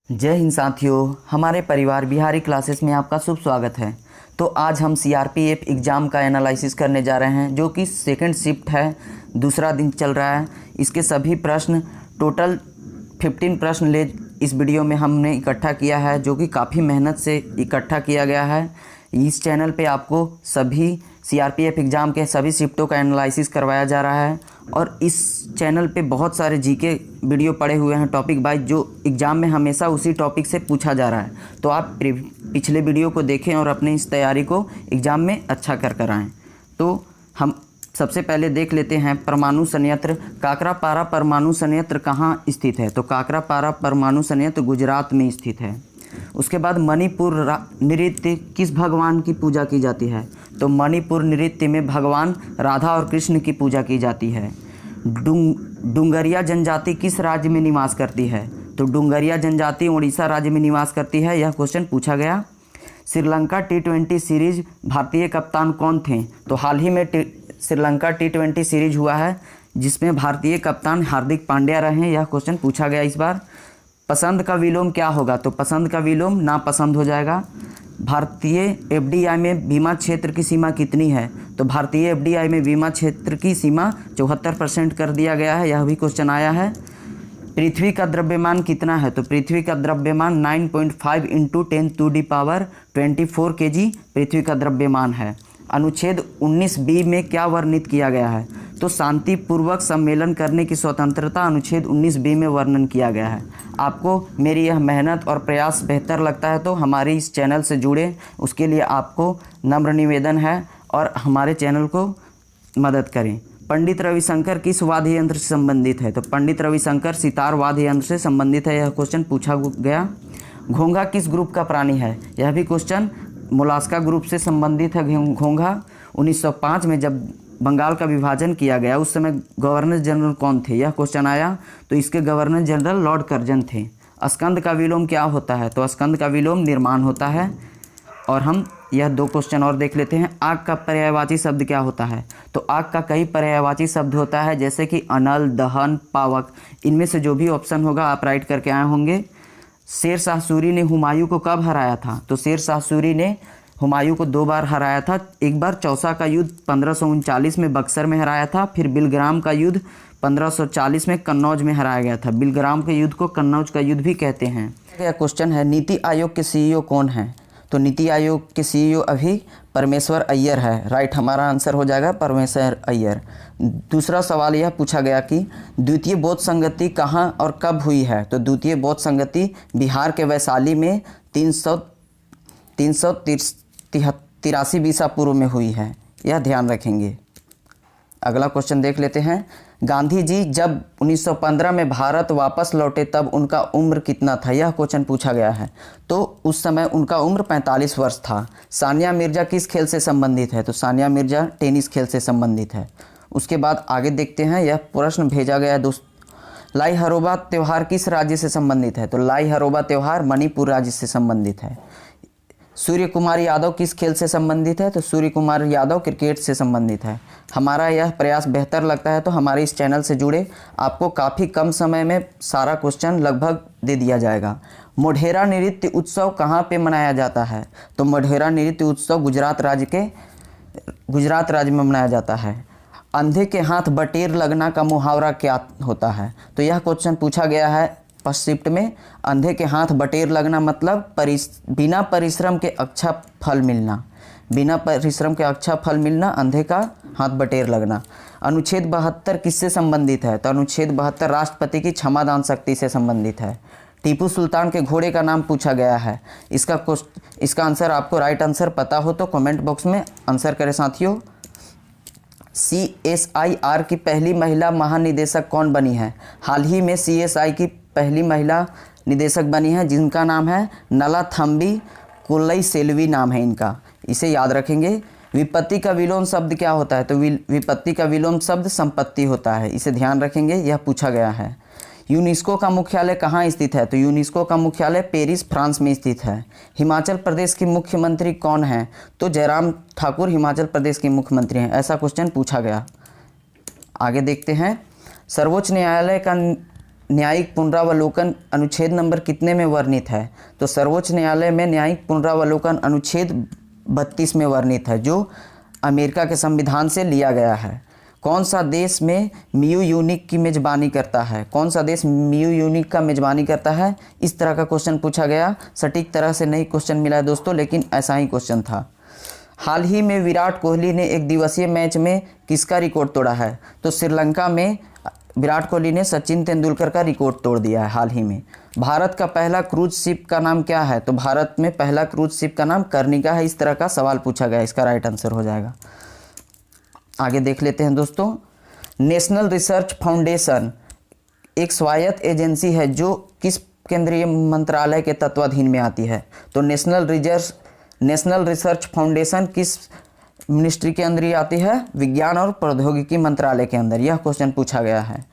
जय हिंद साथियों, हमारे परिवार बिहारी क्लासेस में आपका शुभ स्वागत है। तो आज हम सीआरपीएफ एग्ज़ाम का एनालिसिस करने जा रहे हैं, जो कि सेकंड शिफ्ट है, दूसरा दिन चल रहा है। इसके सभी प्रश्न टोटल 15 प्रश्न ले इस वीडियो में हमने इकट्ठा किया है, जो कि काफ़ी मेहनत से इकट्ठा किया गया है। इस चैनल पे आपको सभी सीआरपीएफ एग्ज़ाम के सभी शिफ्टों का एनालिसिस करवाया जा रहा है, और इस चैनल पे बहुत सारे जीके वीडियो पड़े हुए हैं टॉपिक वाइज, जो एग्ज़ाम में हमेशा उसी टॉपिक से पूछा जा रहा है। तो आप पिछले वीडियो को देखें और अपने इस तैयारी को एग्ज़ाम में अच्छा कर आएँ। तो हम सबसे पहले देख लेते हैं परमाणु संयंत्र। काकरापारा परमाणु संयंत्र कहाँ स्थित है? तो काकरापारा परमाणु संयंत्र गुजरात में स्थित है। उसके बाद मणिपुर नृत्य किस भगवान की पूजा की जाती है? तो मणिपुर नृत्य में भगवान राधा और कृष्ण की पूजा की जाती है। डुंगरिया जनजाति किस राज्य में निवास करती है? तो डुंगरिया जनजाति उड़ीसा राज्य में निवास करती है। यह क्वेश्चन पूछा गया। श्रीलंका T20 सीरीज भारतीय कप्तान कौन थे? तो हाल ही में श्रीलंका T20 सीरीज हुआ है, जिसमें भारतीय कप्तान हार्दिक पांड्या रहे। यह क्वेश्चन पूछा गया इस बार। पसंद का विलोम क्या होगा? तो पसंद का विलोम नापसंद हो जाएगा। भारतीय एफडीआई में बीमा क्षेत्र की सीमा कितनी है? तो भारतीय एफडीआई में बीमा क्षेत्र की सीमा 74% कर दिया गया है। यह भी क्वेश्चन आया है। पृथ्वी का द्रव्यमान कितना है? तो पृथ्वी का द्रव्यमान 9.5 × 10⁻24 kg पृथ्वी का द्रव्यमान है। अनुच्छेद 19B में क्या वर्णित किया गया है? तो शांतिपूर्वक सम्मेलन करने की स्वतंत्रता अनुच्छेद 19B में वर्णन किया गया है। आपको मेरी यह मेहनत और प्रयास बेहतर लगता है तो हमारे इस चैनल से जुड़े, उसके लिए आपको नम्र निवेदन है, और हमारे चैनल को मदद करें। पंडित रविशंकर किस वाद्य यंत्र से संबंधित है? तो पंडित रविशंकर सितार वाद्य यंत्र से संबंधित है। यह क्वेश्चन पूछा गया। घोंघा किस ग्रुप का प्राणी है? यह भी क्वेश्चन मोलास्का ग्रुप से संबंधित है। घोंघा 1905 में जब बंगाल का विभाजन किया गया, उस समय गवर्नर जनरल कौन थे? यह क्वेश्चन आया। तो इसके गवर्नर जनरल लॉर्ड कर्जन थे। स्कंद का विलोम क्या होता है? तो स्कंद का विलोम निर्माण होता है। और हम यह 2 क्वेश्चन और देख लेते हैं। आग का पर्यायवाची शब्द क्या होता है? तो आग का कई पर्यायवाची शब्द होता है, जैसे कि अनल, दहन, पावक। इनमें से जो भी ऑप्शन होगा आप राइट करके आए होंगे। शेर शाह सूरी ने हुमायूं को कब हराया था? तो शेर शाह सूरी ने हुमायूं को 2 बार हराया था। एक बार चौसा का युद्ध 1539 में बक्सर में हराया था, फिर बिलग्राम का युद्ध 1540 में कन्नौज में हराया गया था। बिलग्राम के युद्ध को कन्नौज का युद्ध भी कहते हैं। यह क्वेश्चन है, नीति आयोग के सीईओ कौन है? तो नीति आयोग के सीईओ अभी परमेश्वर अय्यर है। राइट, हमारा आंसर हो जाएगा परमेश्वर अय्यर। दूसरा सवाल यह पूछा गया कि द्वितीय बौद्ध संगति कहाँ और कब हुई है? तो द्वितीय बौद्ध संगति बिहार के वैशाली में 383 ईसा पूर्व में हुई है। यह ध्यान रखेंगे। अगला क्वेश्चन देख लेते हैं। गांधी जी जब 1915 में भारत वापस लौटे तब उनका उम्र कितना था? यह क्वेश्चन पूछा गया है। तो उस समय उनका उम्र 45 वर्ष था। सानिया मिर्जा किस खेल से संबंधित है? तो सानिया मिर्जा टेनिस खेल से संबंधित है। उसके बाद आगे देखते हैं। यह प्रश्न भेजा गया दोस्त। लाई हरोबा त्यौहार किस राज्य से संबंधित है? तो लाई हरोबा त्यौहार मणिपुर राज्य से संबंधित है। सूर्य कुमार यादव किस खेल से संबंधित है? तो सूर्य कुमार यादव क्रिकेट से संबंधित है। हमारा यह प्रयास बेहतर लगता है तो हमारे इस चैनल से जुड़े, आपको काफ़ी कम समय में सारा क्वेश्चन लगभग दे दिया जाएगा। मोढेरा नृत्य उत्सव कहाँ पे मनाया जाता है? तो मोढेरा नृत्य उत्सव गुजरात राज्य में मनाया जाता है। अंधे के हाथ बटेर लगना का मुहावरा क्या होता है? तो यह क्वेश्चन पूछा गया है फर्स्ट शिफ्ट में। अंधे के हाथ बटेर लगना मतलब बिना परिश्रम के अच्छा फल मिलना। बिना परिश्रम के अच्छा फल मिलना, अंधे का हाथ बटेर लगना। अनुच्छेद 72 किससे संबंधित है? तो अनुच्छेद 72 राष्ट्रपति की क्षमादान शक्ति से संबंधित है। टीपू सुल्तान के घोड़े का नाम पूछा गया है। इसका आंसर आपको राइट आंसर पता हो तो कमेंट बॉक्स में आंसर करें साथियों। CSIR की पहली महिला महानिदेशक कौन बनी है? हाल ही में CSI की पहली महिला निदेशक बनी है, जिनका नाम है नलाथम्बी कोल्लई सेल्वी नाम है इनका। इसे याद रखेंगे। विपत्ति का विलोम शब्द क्या होता है? तो विपत्ति का विलोम शब्द संपत्ति होता है। इसे ध्यान रखेंगे, यह पूछा गया है। यूनेस्को का मुख्यालय कहाँ स्थित है? तो यूनेस्को का मुख्यालय पेरिस फ्रांस में स्थित है। हिमाचल प्रदेश के मुख्यमंत्री कौन हैं? तो जयराम ठाकुर हिमाचल प्रदेश के मुख्यमंत्री हैं। ऐसा क्वेश्चन पूछा गया। आगे देखते हैं। सर्वोच्च न्यायालय का न्यायिक पुनरावलोकन अनुच्छेद नंबर कितने में वर्णित है? तो सर्वोच्च न्यायालय में न्यायिक पुनरावलोकन अनुच्छेद 32 में वर्णित है, जो अमेरिका के संविधान से लिया गया है। कौन सा देश में मियू यूनिक की मेज़बानी करता है? कौन सा देश मियू यूनिक का मेज़बानी करता है? इस तरह का क्वेश्चन पूछा गया। सटीक तरह से नहीं क्वेश्चन मिला है दोस्तों, लेकिन ऐसा ही क्वेश्चन था। हाल ही में विराट कोहली ने एक दिवसीय मैच में किसका रिकॉर्ड तोड़ा है? तो श्रीलंका में विराट कोहली ने सचिन तेंदुलकर का रिकॉर्ड तोड़ दिया है हाल ही में। भारत का पहला क्रूज शिप का नाम क्या है? तो भारत में पहला क्रूज शिप का नाम कर्णिका है। इस तरह का सवाल पूछा गया, इसका राइट आंसर हो जाएगा। आगे देख लेते हैं दोस्तों। नेशनल रिसर्च फाउंडेशन एक स्वायत्त एजेंसी है जो किस केंद्रीय मंत्रालय के तत्वाधीन में आती है? तो नेशनल रिसर्च फाउंडेशन किस मिनिस्ट्री के अंदर ही आती है? विज्ञान और प्रौद्योगिकी मंत्रालय के अंदर। यह क्वेश्चन पूछा गया है।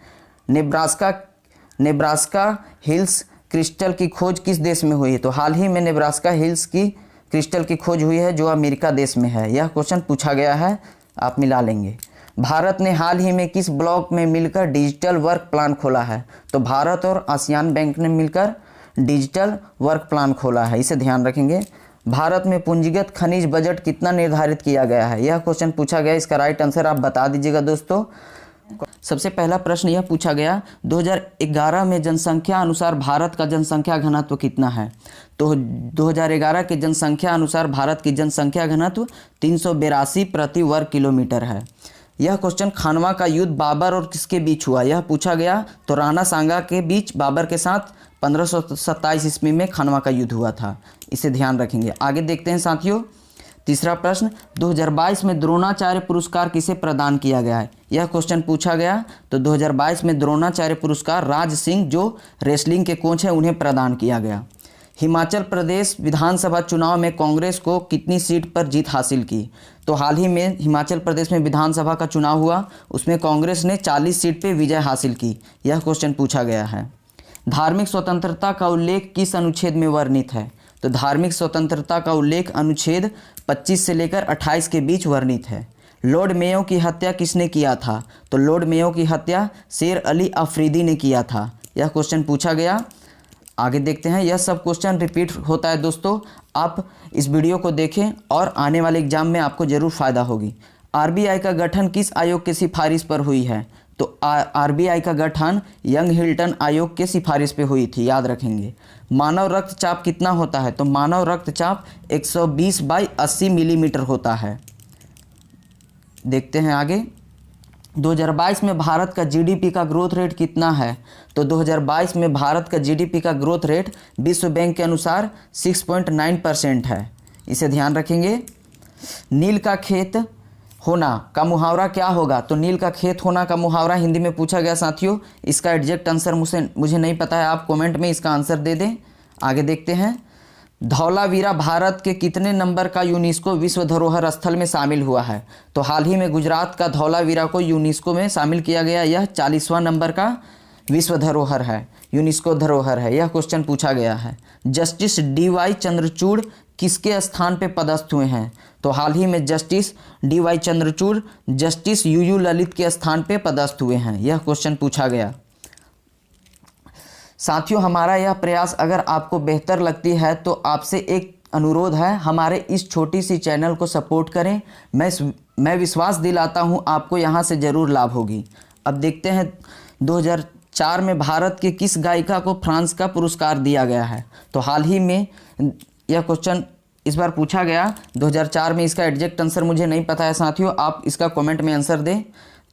नेब्रास्का हिल्स क्रिस्टल की खोज किस देश में हुई है? तो हाल ही में नेब्रास्का हिल्स की क्रिस्टल की खोज हुई है, जो अमेरिका देश में है। यह क्वेश्चन पूछा गया है, आप मिला लेंगे। भारत ने हाल ही में किस ब्लॉक में मिलकर डिजिटल वर्क प्लान खोला है? तो भारत और आसियान बैंक ने मिलकर डिजिटल वर्क प्लान खोला है, इसे ध्यान रखेंगे। भारत में पूंजीगत खनिज बजट कितना निर्धारित किया गया है? यह क्वेश्चन पूछा गया, इसका राइट आंसर आप बता दीजिएगा दोस्तों। सबसे पहला प्रश्न यह पूछा गया, 2011 में जनसंख्या अनुसार भारत का जनसंख्या घनत्व कितना है? तो 2011 के जनसंख्या अनुसार भारत की जनसंख्या घनत्व 382 प्रति वर्ग किलोमीटर है। यह क्वेश्चन खानवा का युद्ध बाबर और किसके बीच हुआ, यह पूछा गया। तो राणा सांगा के बीच बाबर के साथ 1527 ईस्वी में खानवा का युद्ध हुआ था, इसे ध्यान रखेंगे। आगे देखते हैं साथियों। तीसरा प्रश्न, 2022 में द्रोणाचार्य पुरस्कार किसे प्रदान किया गया है? यह क्वेश्चन पूछा गया। तो 2022 में द्रोणाचार्य पुरस्कार राज सिंह, जो रेसलिंग के कोच हैं, उन्हें प्रदान किया गया। हिमाचल प्रदेश विधानसभा चुनाव में कांग्रेस को कितनी सीट पर जीत हासिल की? तो हाल ही में हिमाचल प्रदेश में विधानसभा का चुनाव हुआ, उसमें कांग्रेस ने 40 सीट पर विजय हासिल की। यह क्वेश्चन पूछा गया है। धार्मिक स्वतंत्रता का उल्लेख किस अनुच्छेद में वर्णित है? तो धार्मिक स्वतंत्रता का उल्लेख अनुच्छेद 25 से लेकर 28 के बीच वर्णित है। लॉर्ड मेयो की हत्या किसने किया था? तो लॉर्ड मेयो की हत्या शेर अली अफरीदी ने किया था। यह क्वेश्चन पूछा गया। आगे देखते हैं। यह सब क्वेश्चन रिपीट होता है दोस्तों, आप इस वीडियो को देखें और आने वाले एग्जाम में आपको ज़रूर फ़ायदा होगी। आरबीआई का गठन किस आयोग की सिफारिश पर हुई है? तो आरबीआई का गठन यंग हिल्टन आयोग के सिफारिश पे हुई थी, याद रखेंगे। मानव रक्तचाप कितना होता है? तो मानव रक्तचाप 120/80 मिलीमीटर होता है। देखते हैं आगे। 2022 में भारत का जीडीपी का ग्रोथ रेट कितना है? तो 2022 में भारत का जीडीपी का ग्रोथ रेट विश्व बैंक के अनुसार 6.9% है, इसे ध्यान रखेंगे। नील का खेत होना का मुहावरा क्या होगा? तो नील का खेत होना का मुहावरा हिंदी में पूछा गया साथियों। इसका एग्जैक्ट आंसर मुझे नहीं पता है, आप कमेंट में इसका आंसर दे दें। आगे देखते हैं। धौलावीरा भारत के कितने नंबर का यूनेस्को विश्व धरोहर स्थल में शामिल हुआ है? तो हाल ही में गुजरात का धौलावीरा को यूनेस्को में शामिल किया गया। यह 40वां नंबर का विश्व धरोहर है, यूनेस्को धरोहर है। यह क्वेश्चन पूछा गया है। जस्टिस DY चंद्रचूड़ किसके स्थान पे पदस्थ हुए हैं? तो हाल ही में justice DY Chandrachud justice UU Lalit के स्थान पे पदस्थ हुए हैं। यह क्वेश्चन पूछा गया। साथियों, हमारा यह प्रयास अगर आपको बेहतर लगती है तो आपसे एक अनुरोध है, हमारे इस छोटी सी चैनल को सपोर्ट करें। मैं विश्वास दिलाता हूं आपको यहां से ज़रूर लाभ होगी। अब देखते हैं 2004 में भारत के किस गायिका को फ्रांस का पुरस्कार दिया गया है? तो हाल ही में यह क्वेश्चन इस बार पूछा गया 2004 में। इसका एग्जैक्ट आंसर मुझे नहीं पता है साथियों, आप इसका कमेंट में आंसर दें।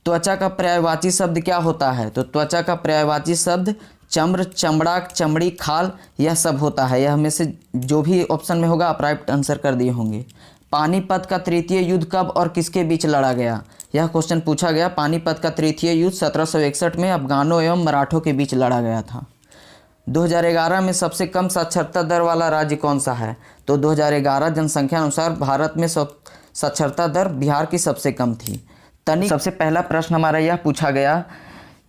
त्वचा का पर्यायवाची शब्द क्या होता है? तो त्वचा का पर्यायवाची शब्द चम्र, चमड़ा, चमड़ी, खाल, यह सब होता है। यह में से जो भी ऑप्शन में होगा आप राइट आंसर कर दिए होंगे। पानीपत का तृतीय युद्ध कब और किसके बीच लड़ा गया? यह क्वेश्चन पूछा गया। पानीपत का तृतीय युद्ध 1761 में अफगानों एवं मराठों के बीच लड़ा गया था। 2011 में सबसे कम साक्षरता दर वाला राज्य कौन सा है? तो 2011 जनसंख्या अनुसार भारत में साक्षरता दर बिहार की सबसे कम थी। सबसे पहला प्रश्न हमारा यह पूछा गया,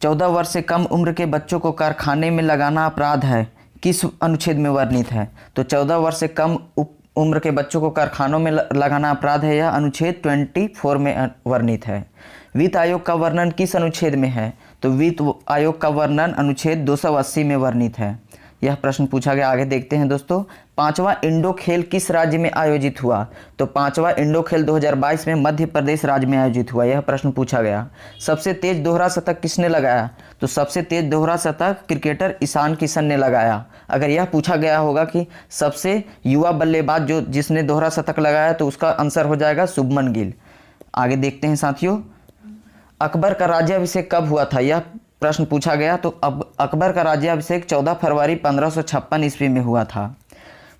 14 वर्ष से कम उम्र के बच्चों को कारखाने में लगाना अपराध है, किस अनुच्छेद में वर्णित है? तो 14 वर्ष से कम उम्र के बच्चों को कारखानों में लगाना अपराध है, यह अनुच्छेद 24 में वर्णित है। वित्त आयोग का वर्णन किस अनुच्छेद में है? तो वित्त आयोग का वर्णन अनुच्छेद 280 में वर्णित है। यह प्रश्न पूछा गया। आगे देखते हैं दोस्तों, 5वां इंडो खेल किस राज्य में आयोजित हुआ? तो 5वां इंडो खेल 2022 में मध्य प्रदेश राज्य में आयोजित हुआ। यह प्रश्न पूछा गया। सबसे तेज दोहरा शतक किसने लगाया? तो सबसे तेज दोहरा शतक क्रिकेटर ईशान किशन ने लगाया। अगर यह पूछा गया होगा कि सबसे युवा बल्लेबाज जिसने दोहरा शतक लगाया, तो उसका आंसर हो जाएगा शुभमन गिल। आगे देखते हैं साथियों, अकबर का राज्याभिषेक कब हुआ था? यह प्रश्न पूछा गया। तो अब अकबर का राज्याभिषेक 14 फरवरी 1556 ईस्वी में हुआ था।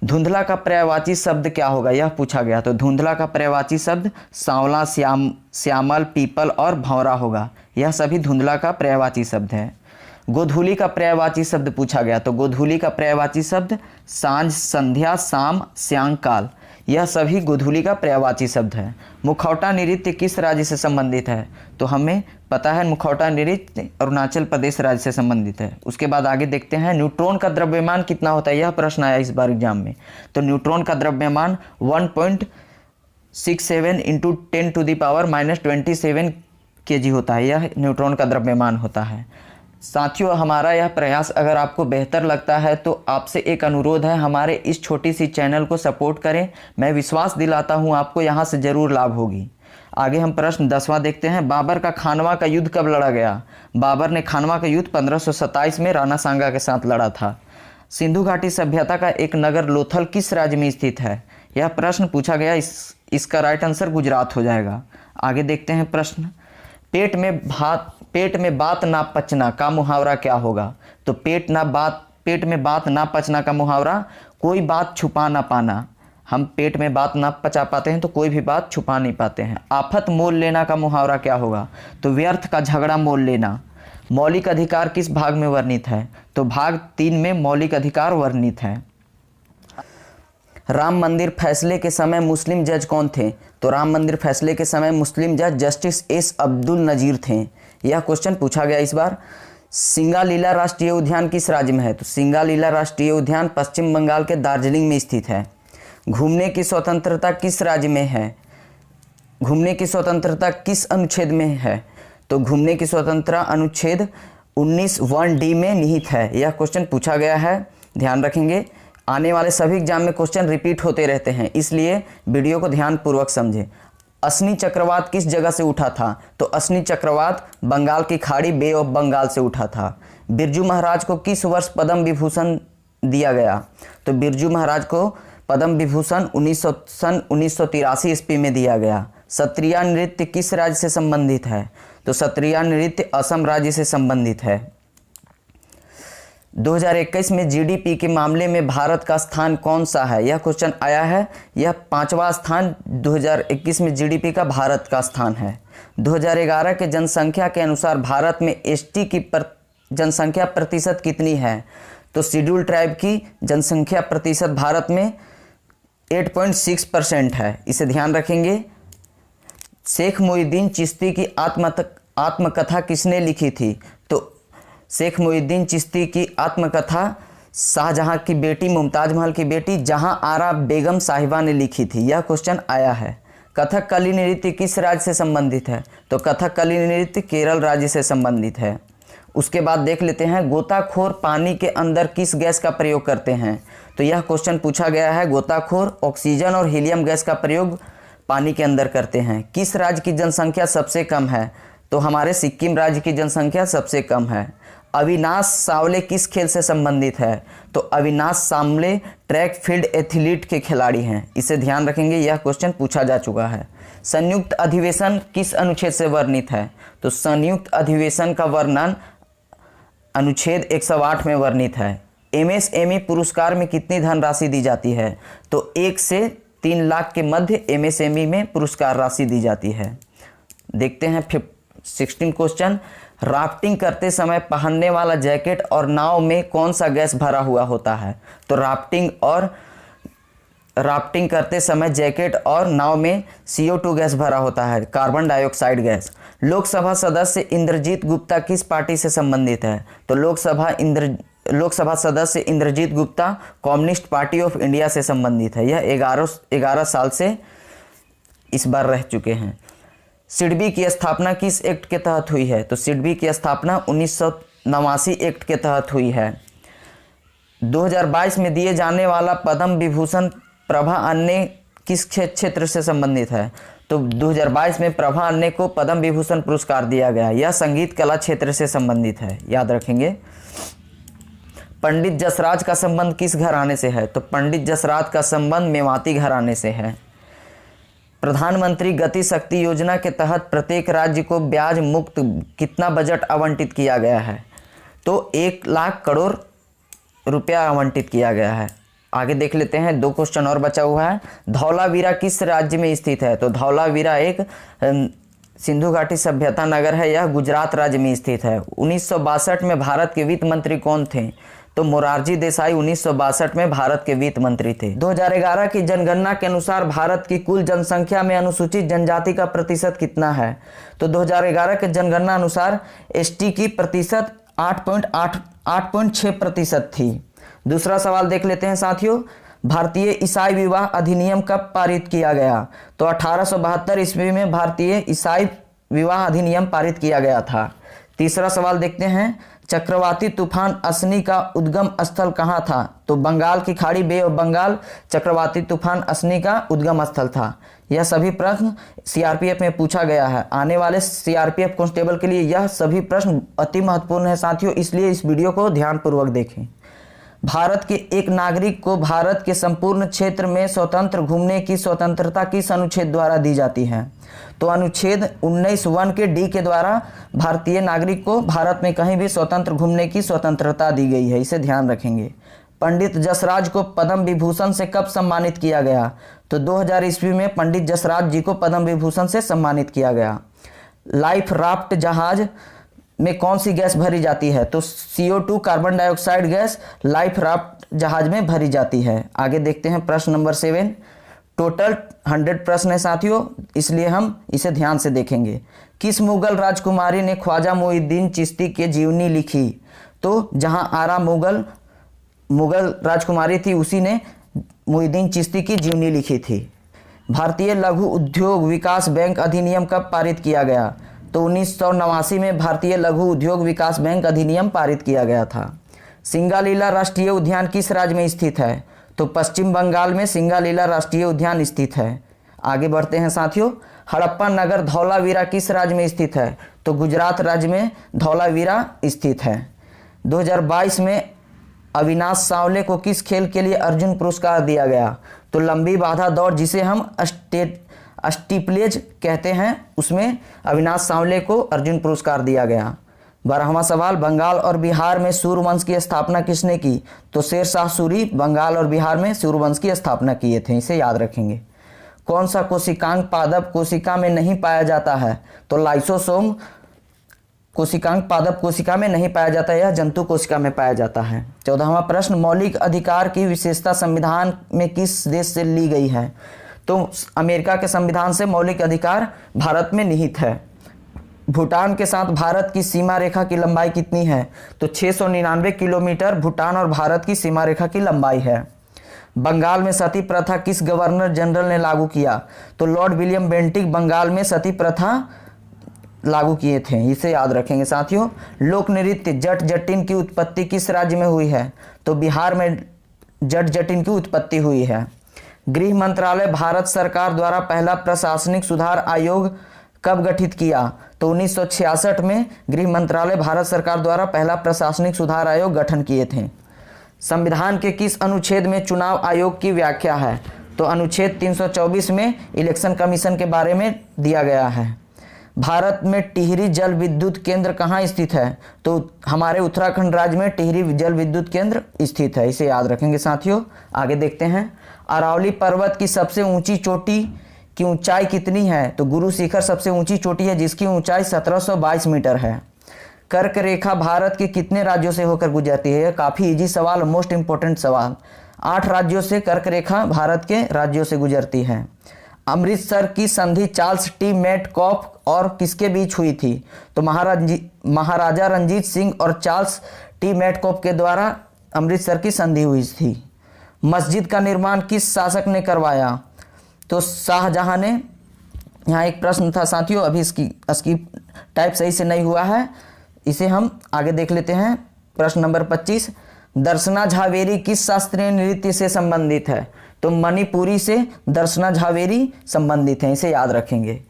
धुंधला का पर्यायवाची शब्द क्या होगा? यह पूछा गया। तो धुंधला का पर्यायवाची शब्द सांवला, श्यामल, पीपल और भंवरा होगा। यह सभी धुंधला का पर्यायवाची शब्द है। गोधूली का पर्यायवाची शब्द पूछा गया। तो गोधूली का पर्यायवाची शब्द सांझ, संध्या, शाम, सायंकाल, यह सभी गोधूली का पर्यायवाची शब्द है। मुखौटा नृत्य किस राज्य से संबंधित है? तो हमें पता है मुखौटा नृत्य अरुणाचल प्रदेश राज्य से संबंधित है। उसके बाद आगे देखते हैं, न्यूट्रॉन का द्रव्यमान कितना होता है? यह प्रश्न आया इस बार एग्जाम में। तो न्यूट्रॉन का द्रव्यमान 1.67 इंटू 10⁻⁻27 kg होता है। यह न्यूट्रॉन का द्रव्यमान होता है। साथियों, हमारा यह प्रयास अगर आपको बेहतर लगता है तो आपसे एक अनुरोध है, हमारे इस छोटी सी चैनल को सपोर्ट करें। मैं विश्वास दिलाता हूं आपको यहाँ से ज़रूर लाभ होगी। आगे हम प्रश्न 10वां देखते हैं, बाबर का खानवा का युद्ध कब लड़ा गया? बाबर ने खानवा का युद्ध 1527 में राणा सांगा के साथ लड़ा था। सिंधु घाटी सभ्यता का एक नगर लोथल किस राज्य में स्थित है? यह प्रश्न पूछा गया। इसका राइट आंसर गुजरात हो जाएगा। आगे देखते हैं प्रश्न, पेट में बात ना पचना का मुहावरा क्या होगा? तो पेट में बात ना पचना का मुहावरा कोई बात छुपा ना पाना। हम पेट में बात ना पचा पाते हैं तो कोई भी बात छुपा नहीं पाते हैं। आफत मोल लेना का मुहावरा क्या होगा? तो व्यर्थ का झगड़ा मोल लेना। मौलिक अधिकार किस भाग में वर्णित है? तो भाग 3 में मौलिक अधिकार वर्णित है। राम मंदिर फैसले के समय मुस्लिम जज कौन थे? तो राम मंदिर फैसले के समय मुस्लिम जज जस्टिस एस अब्दुल नजीर थे। यह क्वेश्चन पूछा गया इस बार। सिंगालीला राष्ट्रीय उद्यान किस राज्य में है? तो सिंगालीला राष्ट्रीय उद्यान पश्चिम बंगाल के दार्जिलिंग में स्थित है। घूमने की स्वतंत्रता किस राज्य में है? घूमने की स्वतंत्रता किस अनुच्छेद में है? तो घूमने की स्वतंत्रता अनुच्छेद 19(1)D में निहित है। यह क्वेश्चन पूछा गया है, ध्यान रखेंगे। आने वाले सभी एग्जाम में क्वेश्चन रिपीट होते रहते हैं, इसलिए वीडियो को ध्यानपूर्वक समझें। असनी चक्रवात किस जगह से उठा था? तो असनी चक्रवात बंगाल की खाड़ी, बे ऑफ बंगाल से उठा था। बिरजू महाराज को किस वर्ष पद्म विभूषण दिया गया? तो बिरजू महाराज को पद्म विभूषण 1983 ईस्वी में दिया गया। सत्रिया नृत्य किस राज्य से संबंधित है? तो सत्रिया नृत्य असम राज्य से संबंधित है। 2021 में जीडीपी के मामले में भारत का स्थान कौन सा है? यह क्वेश्चन आया है। यह 5वां स्थान 2021 में जीडीपी का भारत का स्थान है। 2011 के जनसंख्या के अनुसार भारत में एसटी की जनसंख्या प्रतिशत कितनी है? तो शेड्यूल ट्राइब की जनसंख्या प्रतिशत भारत में 8.6% है। इसे ध्यान रखेंगे। शेख मोइनुद्दीन चिश्ती की आत्मकथा किसने लिखी थी? तो शेख मोइनुद्दीन चिश्ती की आत्मकथा शाहजहां की बेटी मुमताज महल की बेटी जहां आरा बेगम साहिबा ने लिखी थी। यह क्वेश्चन आया है। कथकली नृत्य किस राज्य से संबंधित है? तो कथकली नृत्य केरल राज्य से संबंधित है। उसके बाद देख लेते हैं, गोताखोर पानी के अंदर किस गैस का प्रयोग करते हैं? तो यह क्वेश्चन पूछा गया है। गोताखोर ऑक्सीजन और हीलियम गैस का प्रयोग पानी के अंदर करते हैं। किस राज्य की जनसंख्या सबसे कम है? तो हमारे सिक्किम राज्य की जनसंख्या सबसे कम है। अविनाश सावले किस खेल से संबंधित है? तो अविनाश सावले ट्रैक फील्ड एथलीट के खिलाड़ी हैं। इसे ध्यान रखेंगे, यह क्वेश्चन पूछा जा चुका है। संयुक्त अधिवेशन किस अनुच्छेद से वर्णित है? तो संयुक्त अधिवेशन का वर्णन अनुच्छेद 108 में वर्णित है। एमएसएमई पुरस्कार में कितनी धनराशि दी जाती है? तो 1 से 3 लाख के मध्य एमएसएमई में पुरस्कार राशि दी जाती है। देखते हैं 16 क्वेश्चन, राफ्टिंग करते समय पहनने वाला जैकेट और नाव में कौन सा गैस भरा हुआ होता है? तो राफ्टिंग करते समय जैकेट और नाव में CO2 गैस भरा होता है, कार्बन डाइऑक्साइड गैस। लोकसभा सदस्य इंद्रजीत गुप्ता किस पार्टी से संबंधित है? तो लोकसभा सदस्य Indrajit Gupta communist party of India से संबंधित है। यह 11 साल से इस बार रह चुके हैं। सिडबी की स्थापना किस एक्ट के तहत हुई है? तो सिडबी की स्थापना 1989 एक्ट के तहत हुई है। 2022 में दिए जाने वाला पद्म विभूषण प्रभा अन्य किस क्षेत्र से संबंधित है? तो 2022 में प्रभा अन्य को पद्म विभूषण पुरस्कार दिया गया। यह संगीत कला क्षेत्र से संबंधित है, याद रखेंगे। पंडित जसराज का संबंध किस घराने से है? तो पंडित जसराज का संबंध मेवाती घराने से है। प्रधानमंत्री गति शक्ति योजना के तहत प्रत्येक राज्य को ब्याज मुक्त कितना बजट आवंटित किया गया है? तो 1 लाख करोड़ रुपया आवंटित किया गया है। आगे देख लेते हैं, 2 क्वेश्चन और बचा हुआ है। धौलावीरा किस राज्य में स्थित है? तो धौलावीरा एक सिंधु घाटी सभ्यता नगर है, यह गुजरात राज्य में स्थित है। 1962 में भारत के वित्त मंत्री कौन थे? तो मोरारजी देसाई 1962 में भारत के वित्त मंत्री थे। 2011 की जनगणना के अनुसार भारत की कुल जनसंख्या में अनुसूचित जनजाति का प्रतिशत कितना है? तो 2011 के जनगणना अनुसार एसटी की प्रतिशत 8.6% थी। दूसरा सवाल देख लेते हैं साथियों, भारतीय ईसाई विवाह अधिनियम कब पारित किया गया? तो 1872 ईस्वी में भारतीय ईसाई विवाह अधिनियम पारित किया गया था। तीसरा सवाल देखते हैं, चक्रवाती तूफान असनी का उद्गम स्थल कहाँ था? तो बंगाल की खाड़ी, बे ऑफ बंगाल चक्रवाती तूफान असनी का उद्गम स्थल था। यह सभी प्रश्न सीआरपीएफ में पूछा गया है। आने वाले सीआरपीएफ कांस्टेबल के लिए यह सभी प्रश्न अति महत्वपूर्ण है साथियों, इसलिए इस वीडियो को ध्यानपूर्वक देखें। भारत के एक नागरिक को भारत के संपूर्ण क्षेत्र में स्वतंत्र घूमने की स्वतंत्रता किस अनुच्छेद द्वारा दी जाती है? तो अनुच्छेद 19(1) के डी के द्वारा भारतीय नागरिक को भारत में कहीं भी स्वतंत्र घूमने की स्वतंत्रता दी गई है, इसे ध्यान रखेंगे। पंडित जसराज को पद्म विभूषण से कब सम्मानित किया गया? तो 2000 ईस्वी में पंडित जसराज जी को पद्म विभूषण से सम्मानित किया गया। लाइफ राफ्ट जहाज में कौन सी गैस भरी जाती है? तो CO2 carbon dioxide gas life raft जहाज में भरी जाती है। आगे देखते हैं प्रश्न नंबर 7। टोटल 100 प्रश्न है साथियों, इसलिए हम इसे ध्यान से देखेंगे। किस मुगल राजकुमारी ने ख्वाजा मुइनुद्दीन चिश्ती की जीवनी लिखी? तो जहां आरा मुगल राजकुमारी थी, उसी ने मुइनुद्दीन चिश्ती की जीवनी लिखी थी। भारतीय लघु उद्योग विकास बैंक अधिनियम कब पारित किया गया? तो 1989 में भारतीय लघु उद्योग विकास बैंक अधिनियम पारित किया गया था। सिंगालीला राष्ट्रीय उद्यान किस राज्य में स्थित है? तो पश्चिम बंगाल में सिंगालीला राष्ट्रीय उद्यान स्थित है। आगे बढ़ते हैं साथियों, हड़प्पा नगर धौलावीरा किस राज्य में स्थित है? तो गुजरात राज्य में धौलावीरा स्थित है। 2022 में अविनाश सावले को किस खेल के लिए अर्जुन पुरस्कार दिया गया? तो लंबी बाधा दौड़, जिसे हम स्टीपलेज कहते हैं, उसमें अविनाश सावले को अर्जुन पुरस्कार दिया गया। 12वां सवाल, बंगाल और बिहार में सूर्यवंश की स्थापना किसने की? तो शेरशाह सूरी बंगाल और बिहार में सूर्यवंश की स्थापना किए थे, इसे याद रखेंगे। कौन सा कोशिकांग पादप कोशिका में नहीं पाया जाता है? तो लाइसोसोम कोशिकांग पादप कोशिका में नहीं पाया जाता, यह जंतु कोशिका में पाया जाता है। 14वां प्रश्न, मौलिक अधिकार की विशेषता संविधान में किस देश से ली गई है? तो अमेरिका के संविधान से मौलिक अधिकार भारत में निहित है। भूटान के साथ भारत की सीमा रेखा की लंबाई कितनी है? तो 699 किलोमीटर भूटान और भारत की सीमा रेखा की लंबाई है। बंगाल में सती प्रथा किस गवर्नर जनरल ने लागू किया? तो लॉर्ड विलियम बेंटिक बंगाल में सती प्रथा लागू किए थे, इसे याद रखेंगे साथियों। लोक नृत्य जट जटिन की उत्पत्ति किस राज्य में हुई है? तो बिहार में जट जटिन की उत्पत्ति हुई है। गृह मंत्रालय भारत सरकार द्वारा पहला प्रशासनिक सुधार आयोग कब गठित किया? तो 1966 में गृह मंत्रालय भारत सरकार द्वारा पहला प्रशासनिक सुधार आयोग गठन किए थे। संविधान के किस अनुच्छेद में चुनाव आयोग की व्याख्या है? तो अनुच्छेद 324 में इलेक्शन कमीशन के बारे में दिया गया है। भारत में टिहरी जल विद्युत केंद्र कहाँ स्थित है? तो हमारे उत्तराखंड राज्य में टिहरी जल विद्युत केंद्र स्थित है, इसे याद रखेंगे साथियों। आगे देखते हैं, अरावली पर्वत की सबसे ऊंची चोटी की ऊंचाई कितनी है? तो गुरु शिखर सबसे ऊंची चोटी है, जिसकी ऊंचाई 1722 मीटर है। कर्क रेखा भारत के कितने राज्यों से होकर गुजरती है? काफ़ी इजी सवाल, मोस्ट इंपॉर्टेंट सवाल। 8 राज्यों से कर्क रेखा भारत के राज्यों से गुजरती है। अमृतसर की संधि चार्ल्स टी मेटकॉफ और किसके बीच हुई थी? तो महाराजा रंजीत सिंह और चार्ल्स टी मेटकॉफ के द्वारा अमृतसर की संधि हुई थी। मस्जिद का निर्माण किस शासक ने करवाया? तो शाहजहां ने यहाँ एक प्रश्न था साथियों, अभी इसकी टाइप सही से नहीं हुआ है, इसे हम आगे देख लेते हैं। प्रश्न नंबर 25, दर्शना झावेरी किस शास्त्रीय नृत्य से संबंधित है? तो मणिपुरी से दर्शना झावेरी संबंधित हैं, इसे याद रखेंगे।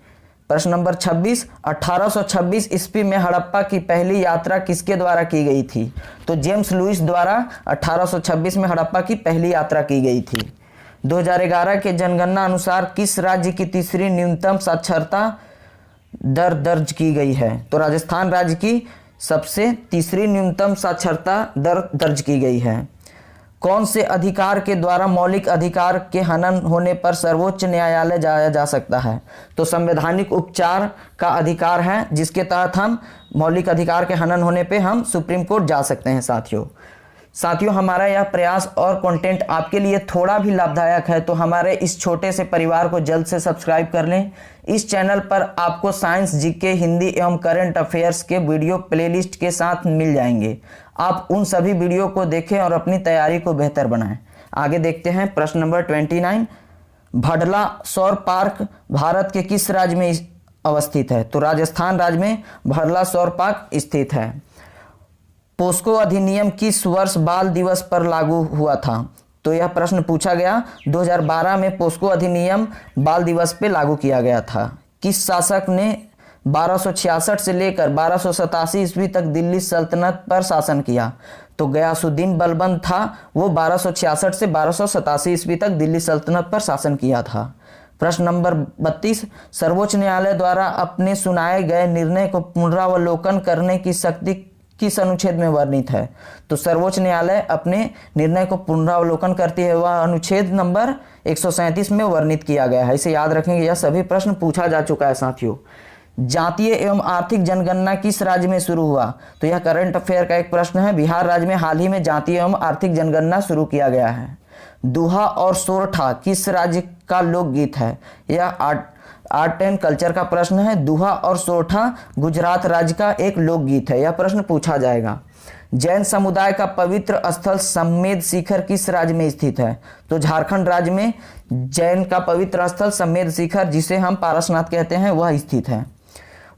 प्रश्न नंबर 26, 1826 ईस्वी में हड़प्पा की पहली यात्रा किसके द्वारा की गई थी? तो जेम्स लुइस द्वारा 1826 में हड़प्पा की पहली यात्रा की गई थी। 2011 के जनगणना अनुसार किस राज्य की तीसरी न्यूनतम साक्षरता दर दर्ज की गई है? तो राजस्थान राज्य की सबसे तीसरी न्यूनतम साक्षरता दर दर्ज की गई है। कौन से अधिकार के द्वारा मौलिक अधिकार के हनन होने पर सर्वोच्च न्यायालय जाया जा सकता है? तो संवैधानिक उपचार का अधिकार है, जिसके तहत हम मौलिक अधिकार के हनन होने पे हम सुप्रीम कोर्ट जा सकते हैं। साथियों हमारा यह प्रयास और कंटेंट आपके लिए थोड़ा भी लाभदायक है तो हमारे इस छोटे से परिवार को जल्द से सब्सक्राइब कर लें। इस चैनल पर आपको साइंस, जीके, हिंदी एवं करंट अफेयर्स के वीडियो प्लेलिस्ट के साथ मिल जाएंगे। आप उन सभी वीडियो को देखें और अपनी तैयारी को बेहतर बनाएं। आगे देखते हैं प्रश्न नंबर 29, भडला सौर पार्क भारत के किस राज्य में अवस्थित है? तो राजस्थान राज्य में भडला सौर पार्क स्थित है। पोस्को अधिनियम किस वर्ष बाल दिवस पर लागू हुआ था? तो यह प्रश्न पूछा गया 2012 में पोस्को अधिनियम बाल दिवस पे लागू किया गया था। किस शासक ने 1266 से लेकर 1287 ईस्वी तक दिल्ली सल्तनत पर शासन किया? तो गयासुद्दीन बलबन था, वो 1266 से 1287 ईस्वी तक दिल्ली सल्तनत पर शासन किया था। प्रश्न नंबर 32, सर्वोच्च न्यायालय द्वारा अपने सुनाए गए निर्णय को पुनरावलोकन करने की शक्ति किस अनुच्छेद में वर्णित है? तो सर्वोच्च न्यायालय अपने निर्णय को पुनरावलोकन करती है, वह अनुच्छेद नंबर 137 में वर्णित किया गया है। इसे याद रखेंगे, यह सभी प्रश्न पूछा जा चुका है साथियों। जातीय एवं आर्थिक जनगणना किस राज्य में शुरू हुआ? तो यह करंट अफेयर का एक प्रश्न है। बिहार राज्य में हाल ही में जातीय एवं आर्थिक जनगणना शुरू किया गया है। दुहा और सोरठा किस राज्य का लोकगीत है? यह आर्ट एंड कल्चर का प्रश्न है। दुहा और सोरठा गुजरात राज्य का एक लोकगीत है, यह प्रश्न पूछा जाएगा। जैन समुदाय का पवित्र स्थल सम्मेद शिखर किस राज्य में स्थित है? तो झारखंड राज्य में जैन का पवित्र स्थल सम्मेद शिखर, जिसे हम पारसनाथ कहते हैं, वह स्थित है।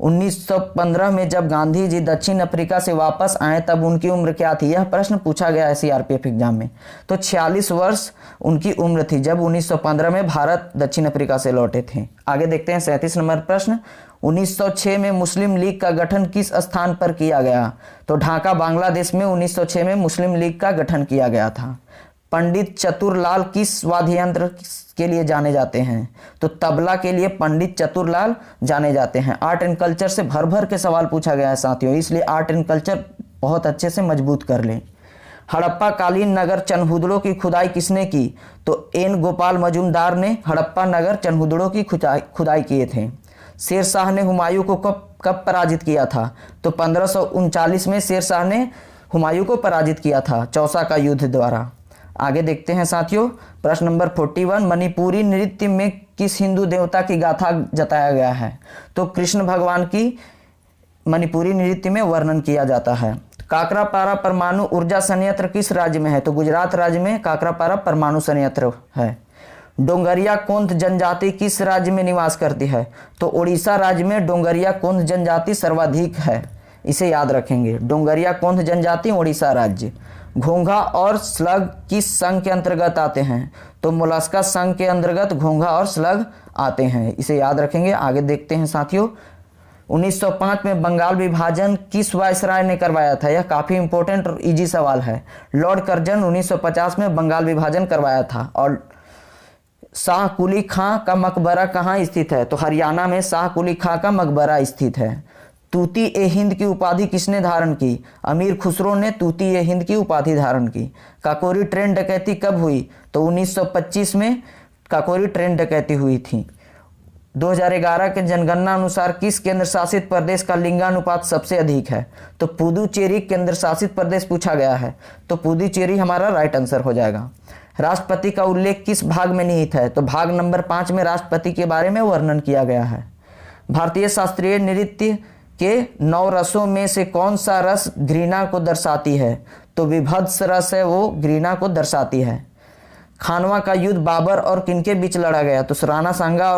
1915 में जब गांधी जी दक्षिण अफ्रीका से वापस आए तब उनकी उम्र क्या थी? यह प्रश्न पूछा गया है सीआरपीएफ एग्जाम में। तो 46 वर्ष उनकी उम्र थी जब 1915 में भारत दक्षिण अफ्रीका से लौटे थे। आगे देखते हैं 37 नंबर प्रश्न, 1906 में मुस्लिम लीग का गठन किस स्थान पर किया गया? तो ढाका बांग्लादेश में 1906 में मुस्लिम लीग का गठन किया गया था। पंडित चतुरलाल किस वाद्य यंत्र के लिए जाने जाते हैं? तो तबला के लिए पंडित चतुरलाल जाने जाते हैं। आर्ट एंड कल्चर से भर भर के सवाल पूछा गया है साथियों, इसलिए आर्ट एंड कल्चर बहुत अच्छे से मजबूत कर लें। हड़प्पा कालीन नगर चनहुदड़ो की खुदाई किसने की? तो एन गोपाल मजूमदार ने हड़प्पा नगर चनहुदड़ो की खुदाई किए थे। शेर शाह ने हुमायूं को कब पराजित किया था? तो 1539 में शेर शाह ने हुमायूं को पराजित किया था चौसा का युद्ध द्वारा। आगे देखते हैं साथियों प्रश्न नंबर 41, मणिपुरी नृत्य में किस हिंदू देवता की गाथा जताया गया है? तो कृष्ण भगवान की मणिपुरी नृत्य में वर्णन किया जाता है। काकरापारा परमाणु ऊर्जा संयंत्र किस राज्य में है? तो गुजरात राज्य में काकरापारा परमाणु संयंत्र है। डोंगरिया कोंद जनजाति किस राज्य में निवास करती है? तो उड़ीसा राज्य में डोंगरिया कोंद जनजाति सर्वाधिक है, इसे याद रखेंगे। डोंगरिया कोंद जनजाति उड़ीसा राज्य। घोंघा और स्लग किस संघ के अंतर्गत आते हैं? तो मोलस्का संघ के अंतर्गत घोंघा और स्लग आते हैं, इसे याद रखेंगे। आगे देखते हैं साथियों 1905 में बंगाल विभाजन किस वायसराय ने करवाया था? यह काफी इंपॉर्टेंट और इजी सवाल है। लॉर्ड कर्जन 1950 में बंगाल विभाजन करवाया था। और शाह कुली खां का मकबरा कहाँ स्थित है? तो हरियाणा में शाह कुली खां का मकबरा स्थित है। तूती ए हिंद की उपाधि किसने धारण की? अमीर खुसरो ने तूती ए हिंद की उपाधि धारण की। काकोरी ट्रेन डकैती कब हुई? तो 1925 में काकोरी ट्रेन डकैती हुई थी। 2011 के जनगणना अनुसार किस केंद्र शासित प्रदेश का लिंगानुपात सबसे अधिक है? तो पुदुचेरी केंद्र शासित प्रदेश पूछा गया है, तो पुदुचेरी हमारा राइट आंसर हो जाएगा। राष्ट्रपति का उल्लेख किस भाग में निहित है? तो भाग नंबर 5 में राष्ट्रपति के बारे में वर्णन किया गया है। भारतीय शास्त्रीय नृत्य के 9 रसों में से कौन सा रस घृणा को दर्शाती है? तो विभत्स रस है, वो घृणा को दर्शाती है। खानवा का युद्ध बाबर और किनके बीच लड़ा गया? तो राणा सांगा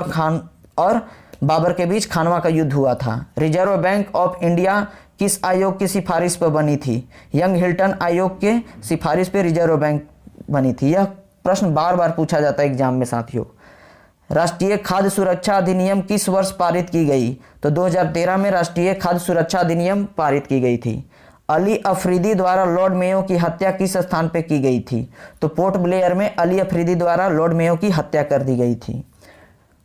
और बाबर के बीच खानवा का युद्ध हुआ था। रिजर्व बैंक ऑफ इंडिया किस आयोग की सिफारिश पर बनी थी? यंग हिल्टन आयोग के सिफारिश पे रिजर्व बैंक बनी थी। यह प्रश्न बार बार पूछा जाता है एग्जाम में साथियों। राष्ट्रीय खाद्य सुरक्षा अधिनियम किस वर्ष पारित की गई? तो 2013 में राष्ट्रीय खाद्य सुरक्षा अधिनियम पारित की गई थी। अली अफरीदी द्वारा लॉर्ड मेयो की हत्या किस स्थान पर की गई थी? तो पोर्ट ब्लेयर में अली अफरीदी द्वारा लॉर्ड मेयो की हत्या कर दी गई थी।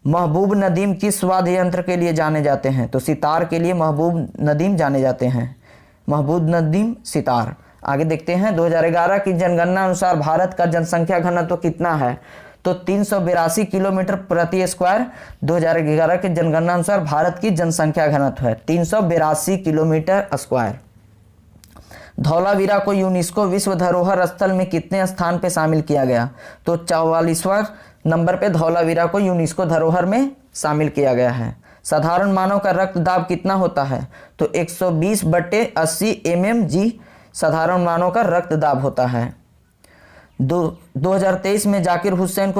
महबूब नदीम किस वाद्य यंत्र के लिए जाने जाते हैं? तो सितार के लिए महबूब नदीम जाने जाते हैं। महबूब नदीम सितार। आगे देखते हैं 2011 की जनगणना अनुसार भारत का जनसंख्या घनत्व कितना है? तो 382 किलोमीटर प्रति स्क्वायर 2011 के जनगणना अनुसार भारत की जनसंख्या घनत्व है 382 किलोमीटर स्क्वायर। धौलावीरा को यूनेस्को विश्व धरोहर स्थल में कितने स्थान पे शामिल किया गया? तो 44वां नंबर पे धौलावीरा को यूनेस्को धरोहर में शामिल किया गया है। साधारण मानव का रक्तदाब कितना होता है? तो 120/80 mmg साधारण मानव का रक्तदाब होता है। 2023 में जाकिर हुसैन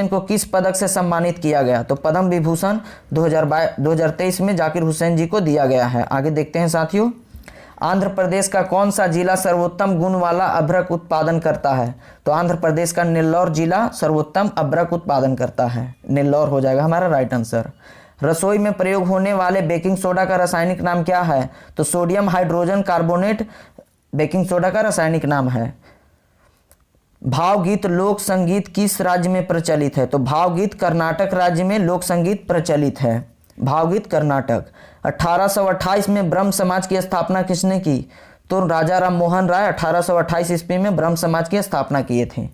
को किस पदक से सम्मानित किया गया? तो पद्म विभूषण 2023 में जाकिर हुसैन जी को दिया गया है। आगे देखते हैं साथियों, आंध्र प्रदेश का कौन सा जिला सर्वोत्तम गुण वाला अभ्रक उत्पादन करता है? तो आंध्र प्रदेश का नेल्लौर जिला सर्वोत्तम अभ्रक उत्पादन करता है। नेल्लौर हो जाएगा हमारा राइट आंसर। रसोई में प्रयोग होने वाले बेकिंग सोडा का रासायनिक नाम क्या है? तो sodium hydrogen carbonate baking soda का रासायनिक नाम है। भावगीत लोक संगीत किस राज्य में प्रचलित है? तो भावगीत कर्नाटक राज्य में लोक संगीत प्रचलित है। भावगीत कर्नाटक। 1828 में ब्रह्म समाज की स्थापना किसने की? तो राजा राम मोहन राय 1828 ईस्वी में ब्रह्म समाज की स्थापना किए थे।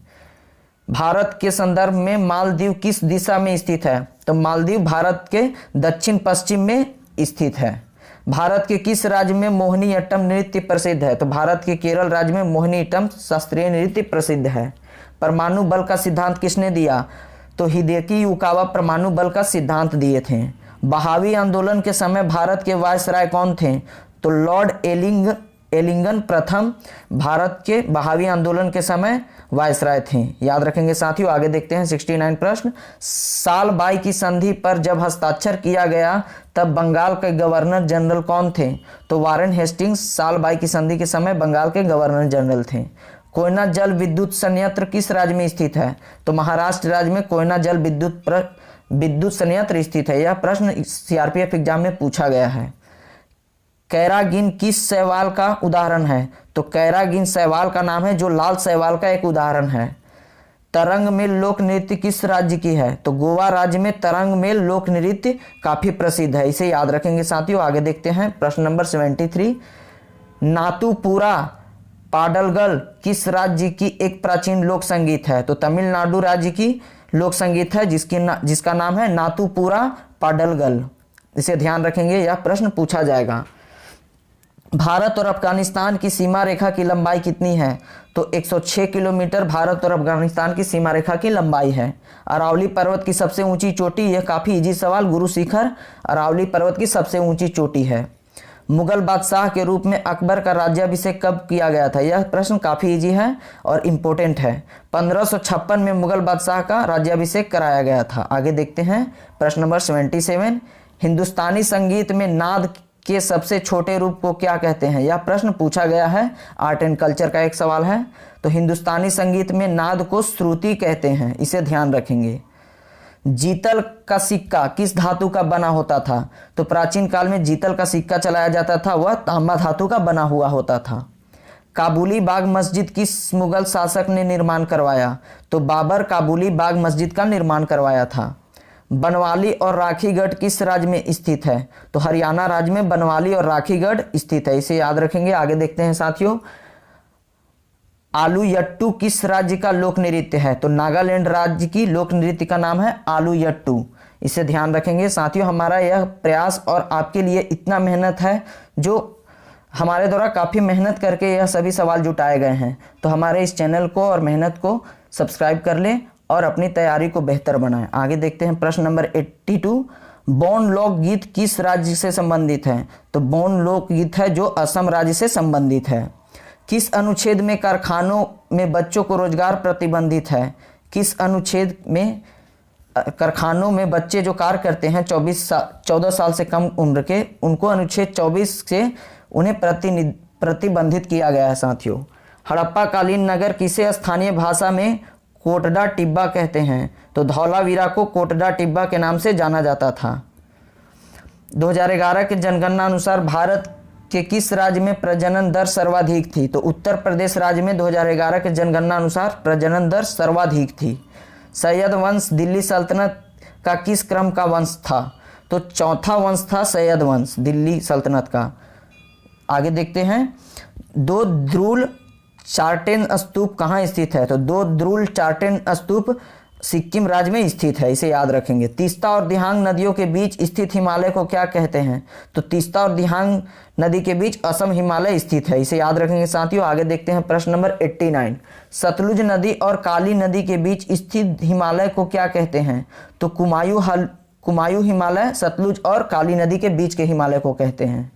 भारत के संदर्भ में मालदीव किस दिशा में स्थित है? तो मालदीव भारत के दक्षिण पश्चिम में स्थित है। भारत के किस राज्य में मोहिनीअट्टम नृत्य प्रसिद्ध है? तो भारत के केरल राज्य में मोहिनीअट्टम शास्त्रीय नृत्य प्रसिद्ध है। परमाणु बल का सिद्धांत किसने दिया? तो हिदेकी युकावा परमाणु बल का सिद्धांत दिए थे। बहावी आंदोलन के समय भारत के वायसराय कौन थे? तो लॉर्ड एलिंगन प्रथम भारत के बहावी आंदोलन के समय वायसराय थे। याद रखेंगे साथियों। आगे देखते हैं 69 प्रश्न। साल बाई की संधि पर जब हस्ताक्षर किया गया तब बंगाल के गवर्नर जनरल कौन थे? तो वारेन हेस्टिंग्स साल बाई की संधि के समय बंगाल के गवर्नर जनरल थे। कोयना जल विद्युत संयंत्र किस राज्य में स्थित है? तो महाराष्ट्र राज्य में कोयना जल विद्युत संयंत्र स्थित है। यह प्रश्न सीआरपीएफ एग्जाम में पूछा गया है। कैरागिन किस शैवाल का उदाहरण है? तो कैरागिन शैवाल का नाम है जो लाल शैवाल का एक उदाहरण है। तरंग मेल लोक नृत्य किस राज्य की है? तो गोवा राज्य में तरंग मेल लोक नृत्य काफी प्रसिद्ध है। इसे याद रखेंगे साथियों। आगे देखते हैं प्रश्न नंबर 73। नातुपुरा पाडलगल किस राज्य की एक प्राचीन लोक संगीत है? तो तमिलनाडु राज्य की लोक संगीत है जिसका नाम है नातुपुरा पाडलगल। इसे ध्यान रखेंगे, यह प्रश्न पूछा जाएगा। भारत और अफगानिस्तान की सीमा रेखा की लंबाई कितनी है? तो 106 किलोमीटर भारत और अफगानिस्तान की सीमा रेखा की लंबाई है। अरावली पर्वत की सबसे ऊंची चोटी, यह काफी इजी सवाल, गुरु शिखर अरावली पर्वत की सबसे ऊंची चोटी है। मुगल बादशाह के रूप में अकबर का राज्याभिषेक कब किया गया था? यह प्रश्न काफी इजी है और इम्पोर्टेंट है। 1556 में मुगल बादशाह का राज्याभिषेक कराया गया था। आगे देखते हैं प्रश्न नंबर 77। हिंदुस्तानी संगीत में नाद के सबसे छोटे रूप को क्या कहते हैं? यह प्रश्न पूछा गया है, आर्ट एंड कल्चर का एक सवाल है। तो हिंदुस्तानी संगीत में नाद को श्रुति कहते हैं, इसे ध्यान रखेंगे। जीतल का सिक्का किस धातु का बना होता था? तो प्राचीन काल में जीतल का सिक्का चलाया जाता था, वह तांबा धातु का बना हुआ होता था। काबुली बाग मस्जिद किस मुगल शासक ने निर्माण करवाया? तो बाबर काबुली बाग मस्जिद का निर्माण करवाया था। बनवाली और राखीगढ़ किस राज्य में स्थित है? तो हरियाणा राज्य में बनवाली और राखीगढ़ स्थित है, इसे याद रखेंगे। आगे देखते हैं साथियों। आलू यट्टू किस राज्य का लोक नृत्य है? तो नागालैंड राज्य की लोक नृत्य का नाम है आलू यट्टू, इसे ध्यान रखेंगे साथियों। हमारा यह प्रयास और आपके लिए इतना मेहनत है, जो हमारे द्वारा काफ़ी मेहनत करके यह सभी सवाल जुटाए गए हैं। तो हमारे इस चैनल को और मेहनत को सब्सक्राइब कर लें और अपनी तैयारी को बेहतर बनाएं। आगे देखते हैं प्रश्न नंबर 82। बौन लोकगीत किस राज्य से संबंधित है? तो बौन लोकगीत है जो असम राज्य से संबंधित है। किस अनुच्छेद में कारखानों में बच्चों को रोजगार प्रतिबंधित है? किस अनुच्छेद में कारखानों में बच्चे जो कार्य करते हैं 14 साल से कम उम्र के, उनको अनुच्छेद 24 से उन्हें प्रतिबंधित किया गया है साथियों। हड़प्पा कालीन नगर किसे स्थानीय भाषा में कोटडा टिब्बा कहते हैं? तो धौलावीरा को कोटडा टिब्बा के नाम से जाना जाता था। 2011 के जनगणना अनुसार भारत के किस राज्य में प्रजनन दर सर्वाधिक थी? तो उत्तर प्रदेश राज्य में 2011 के जनगणना अनुसार प्रजनन दर सर्वाधिक थी। सैयद वंश दिल्ली सल्तनत का किस क्रम का वंश था? तो चौथा वंश था सैयद वंश दिल्ली सल्तनत का। आगे देखते हैं, दो ध्रुल चार्टेन स्तूप कहाँ स्थित है? तो दो ध्रुल चार्टेन स्तूप सिक्किम राज्य में स्थित है, इसे याद रखेंगे। तीस्ता और दिहांग नदियों के बीच स्थित हिमालय को क्या कहते हैं? तो तीस्ता और दिहांग नदी के बीच असम हिमालय स्थित है, इसे याद रखेंगे साथियों। आगे देखते हैं प्रश्न नंबर 89। सतलुज नदी और काली नदी के बीच स्थित हिमालय को क्या कहते हैं? तो कुमायूं हिमालय सतलुज और काली नदी के बीच के हिमालय को कहते हैं।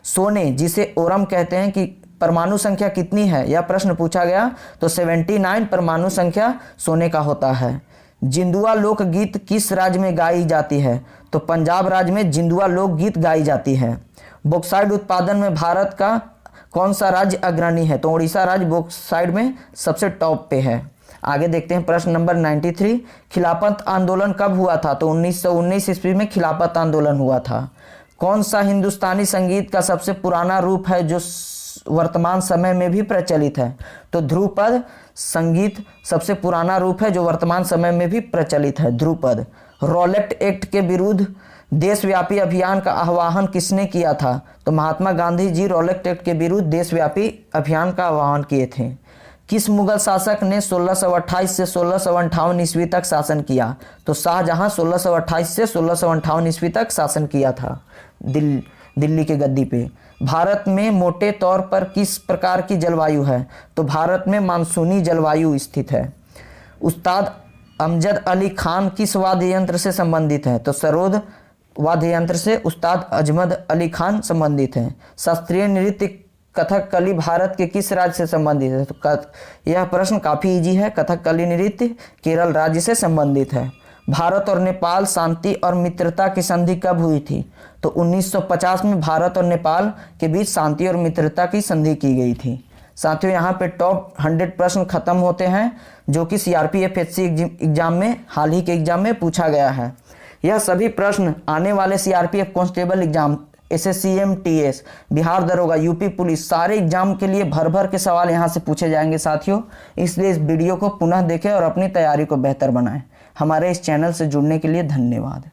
सोने जिसे ओरम कहते हैं कि परमाणु संख्या कितनी है, यह प्रश्न पूछा गया। तो 79 परमाणु संख्या सोने का होता है। जिंदुआ लोकगीत किस राज्य में गाई जाती है? तो पंजाब राज्य में जिंदुआ लोकगीत गाई जाती है। बॉक्साइट उत्पादन में भारत का कौन सा राज्य अग्रणी है? तो उड़ीसा राज्य बॉक्साइट में सबसे टॉप पे है। आगे देखते हैं प्रश्न नंबर 93। खिलाफत आंदोलन कब हुआ था? तो 1919 ईस्वी में खिलाफत आंदोलन हुआ था। कौन सा हिंदुस्तानी संगीत का सबसे पुराना रूप है जो वर्तमान समय में भी प्रचलित है? तो ध्रुपद संगीत सबसे पुराना रूप है जो वर्तमान समय में भी प्रचलित है, ध्रुपद। रॉलेट एक्ट के विरुद्ध देशव्यापी अभियान का आह्वान किसने किया था? तो महात्मा गांधी जी रॉलेट एक्ट के विरुद्ध देशव्यापी अभियान का आह्वान किए थे। किस मुगल शासक ने 1628 से 1658 ईस्वी तक शासन किया? तो शाहजहां 1628 से 1658 ईस्वी तक शासन किया था दिल्ली के गद्दी पे। भारत में मोटे तौर पर किस प्रकार की जलवायु है? तो भारत में मानसूनी जलवायु स्थित है। उस्ताद अमजद अली खान किस वाद्य यंत्र से संबंधित है? तो सरोद वाद्य यंत्र से उस्ताद अजमद अली खान संबंधित हैं। शास्त्रीय नृत्य कथकली भारत के किस राज्य से संबंधित है? तो यह प्रश्न काफ़ी इजी है। कथकली नृत्य केरल राज्य से संबंधित है। भारत और नेपाल शांति और मित्रता की संधि कब हुई थी? तो 1950 में भारत और नेपाल के बीच शांति और मित्रता की संधि की गई थी। साथियों, यहाँ पे टॉप 100 प्रश्न खत्म होते हैं जो कि सीआरपीएफ एचसी एग्जाम में, हाल ही के एग्जाम में पूछा गया है। यह सभी प्रश्न आने वाले CRPF constable exam, SSCM, TS, Bihar दरोगा, यूपी पुलिस, सारे एग्जाम के लिए भर भर के सवाल यहाँ से पूछे जाएंगे साथियों। इसलिए इस वीडियो को पुनः देखें और अपनी तैयारी को बेहतर बनाएं। हमारे इस चैनल से जुड़ने के लिए धन्यवाद।